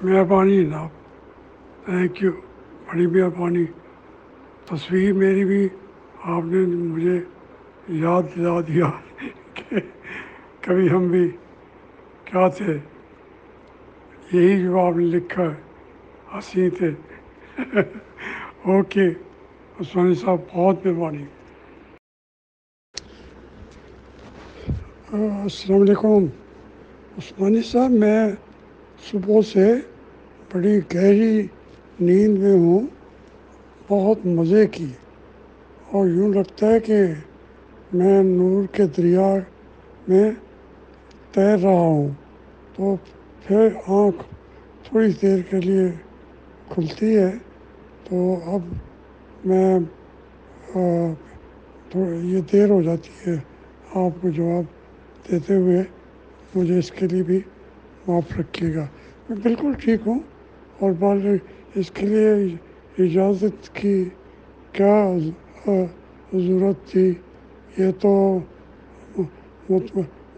مہربانی جناب، thank you, بڑی مہربانی۔ تصویر میری بھی آپ نے مجھے یاد دلا دیا کہ کبھی ہم بھی کیا تھے، یہی جو آپ نے لکھا ہے، ہنسی تھے۔ اوکے عثمانی صاحب، بہت مہربانی۔ السلام علیکم عثمانی صاحب، میں صبح سے بڑی گہری نیند میں ہوں، بہت مزے کی، اور یوں لگتا ہے کہ میں نور کے دریا میں تیر رہا ہوں۔ تو پھر آنکھ تھوڑی دیر کے لیے کھلتی ہے، تو اب میں یہ دیر ہو جاتی ہے آپ کو جواب دیتے ہوئے، مجھے اس کے لیے بھی معاف رکھیے گا۔ میں بالکل ٹھیک ہوں، اور بات اس کے لیے اجازت کی کیا ضرورت تھی؟ یہ تو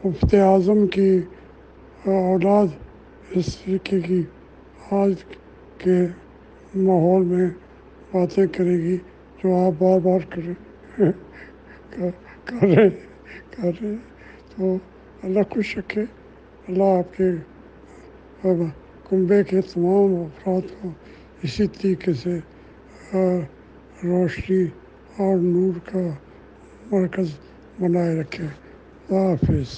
مفتی اعظم کی اولاد اس طریقے کی آج کے ماحول میں باتیں کرے گی جو آپ بار بار کر رہے ہیں۔ تو اللہ خوش رکھے، اللہ آپ کے کنبے کے تمام افراد کو اسی طریقے سے روشنی اور نور کا مرکز بنائے رکھے۔ اللہ حافظ۔